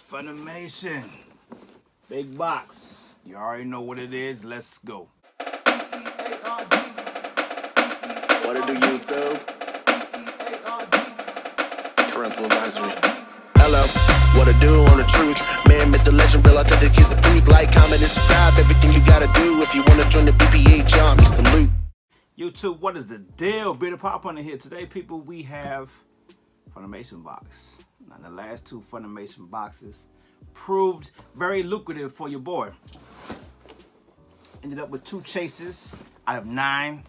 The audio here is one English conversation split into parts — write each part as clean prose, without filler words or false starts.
Funimation. Big box. You already know what it is. Let's go. What it do, YouTube? Parental advisory. Hello, what it do on the truth? Man, myth, the legend, real authentic, he's the proof. Like, comment, and subscribe. Everything you gotta do if you wanna join the BPH army. Salute. YouTube, what is the deal? Beer Pop on here. Today, people, we have Funimation box. Now, the last two Funimation boxes proved very lucrative for your boy. Ended up with 2 chases out of 9.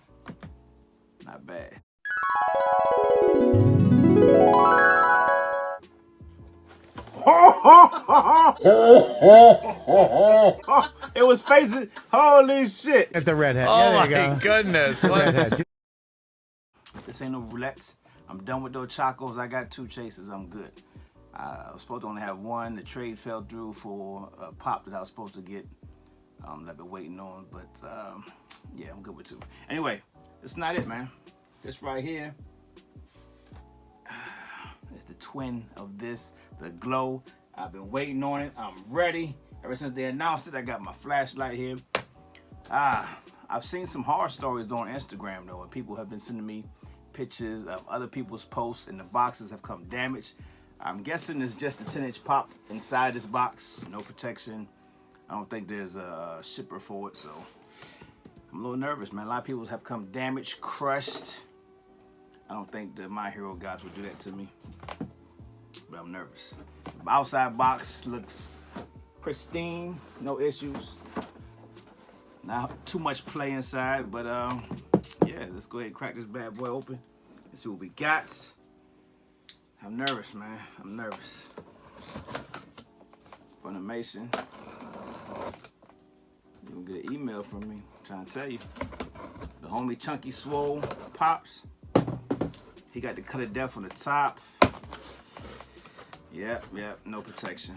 Not bad. It was facing. Holy shit! At the redhead. Oh yeah, my goodness! What? This ain't no roulette. I'm done with those chacos. I got 2 chases. I'm good. I was supposed to only have 1. The trade fell through for a pop that I was supposed to get. I've been waiting on, but yeah, I'm good with 2. Anyway, that's not it, man. This right here is the twin of this, the glow. I've been waiting on it. I'm ready. Ever since they announced it, I got my flashlight here. I've seen some horror stories on Instagram though, and people have been sending me pictures of other people's posts, and the boxes have come damaged. I'm guessing it's just a 10-inch pop inside this box, no protection. I don't think there's a shipper for it, so I'm a little nervous, man. A lot of people have come damaged, crushed. I don't think the My Hero guys would do that to me, but I'm nervous. The outside box looks pristine, no issues. Not too much play inside, but yeah, let's go ahead and crack this bad boy open and see what we got. I'm nervous, man. I'm nervous. Funimation. You'll get an email from me. I'm trying to tell you. The homie Chunky Swole pops. He got the cut of death on the top. Yep, no protection.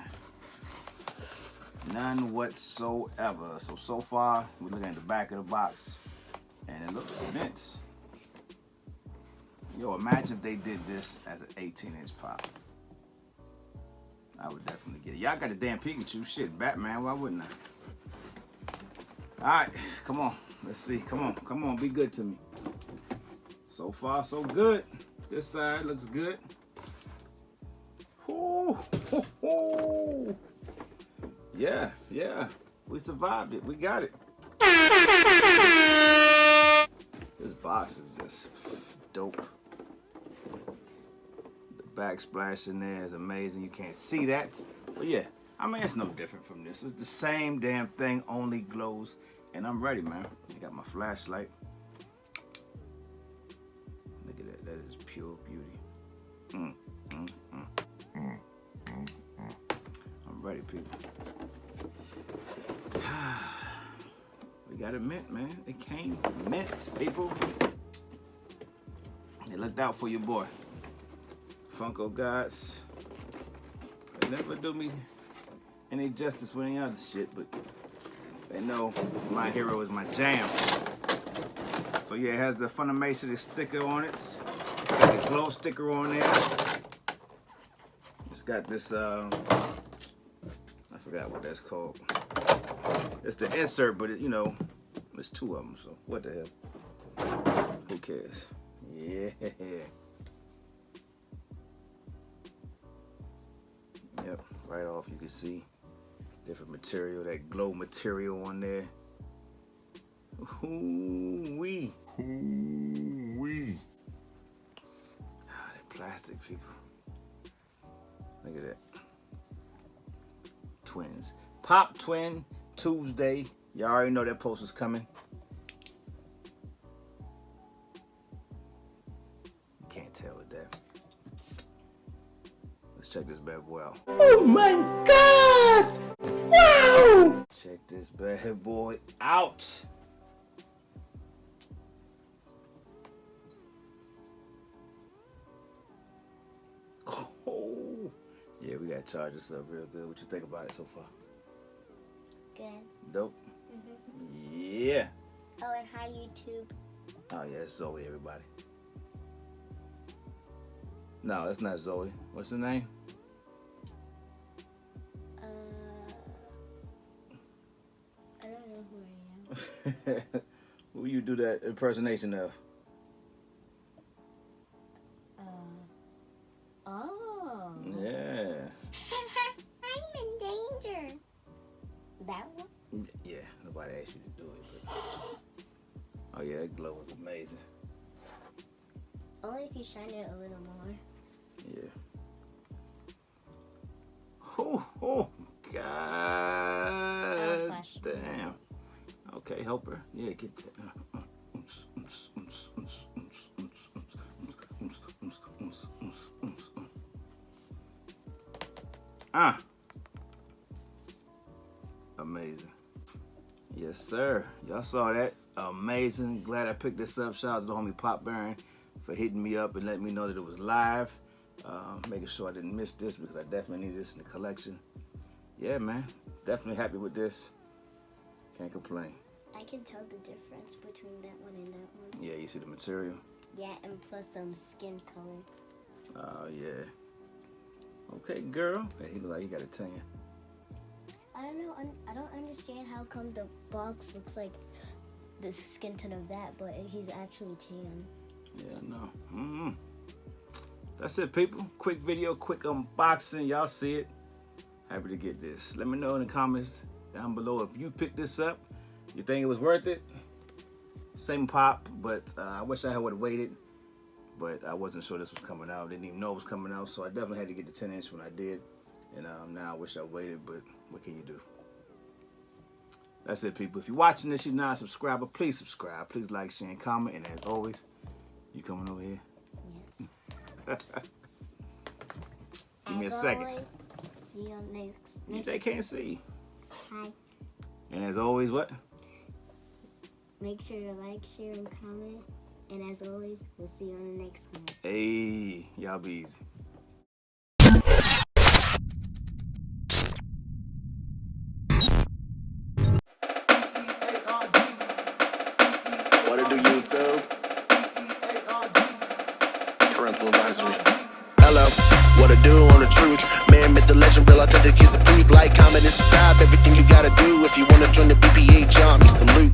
None whatsoever. So far, we're looking at the back of the box, and it looks mint. Yo, imagine if they did this as an 18-inch pop. I would definitely get it. Y'all got a damn Pikachu. Shit, Batman, why wouldn't I? Alright, come on. Let's see. Come on, be good to me. So far, so good. This side looks good. Ooh, yeah, we survived it. We got it. This box is just dope. The backsplash in there is amazing. You can't see that, but yeah, I mean, it's no different from this. It's the same damn thing, only glows, and I'm ready, man. I got my flashlight. Look at that. That is pure beauty. I'm ready, people. We got it mint, man. It came mint, people. They looked out for your boy. Funko gods. They never do me any justice with any other shit, but they know My Hero is my jam. So yeah, it has the Funimation sticker on it. It's got the glow sticker on there. It's got this, I forgot what that's called. It's the insert, but it, you know, there's 2 of them, so what the hell? Who cares? Yeah. Yep, right off you can see different material, that glow material on there. Ooh-wee. Ooh-wee. That plastic, people. Look at that. Twins. Pop Twin Tuesday. Y'all already know that post is coming. You can't tell with that. Let's check this bad boy out. Oh my God! Wow! Check this bad boy out. Oh, yeah, we gotta charge this up real good. What you think about it so far? Good. Dope. Yeah. Oh, and hi YouTube. Oh yeah, it's Zoe, everybody. No, it's not Zoe. What's her name? I don't know who I am. Who you do that impersonation of? Oh. Yeah. I'm in danger. That one? Yeah, nobody asked you to do it. But... Oh yeah, that glow was amazing. Only if you shine it a little more. Yeah. Oh, God damn. Okay, help her. Yeah, get that. Amazing. Yes, sir. Y'all saw that. Amazing. Glad I picked this up. Shout out to the homie Pop Baron for hitting me up and letting me know that it was live. Making sure I didn't miss this because I definitely need this in the collection. Yeah, man. Definitely happy with this. Can't complain. I can tell the difference between that one and that one. Yeah, you see the material? Yeah, and plus some skin color. Oh, yeah. Okay, girl. Hey, he look like he got a tan. I don't know. I don't understand how come the box looks like the skin tone of that, but he's actually tan. Yeah, no. That's it, people. Quick video, quick unboxing. Y'all see it. Happy to get this. Let me know in the comments down below if you picked this up. You think it was worth it? Same pop, but I wish I would have waited. But I wasn't sure this was coming out. Didn't even know it was coming out, so I definitely had to get the 10-inch when I did. And now I wish I waited, but what can you do? That's it, people. If you're watching this, you're not a subscriber, please subscribe. Please like, share, and comment. And as always, you coming over here? Yes. Give me a second. Always, see you next. They can't see. Hi. And as always, what? Make sure to like, share, and comment. And as always, we'll see you on the next one. Hey, y'all be easy. What to do, YouTube? Parental advisory. Hello, what to do on the truth? Man, myth, the legend, real authentic, he's the truth. Like, comment, and subscribe. Everything you gotta do if you wanna join the BPH army. Salute.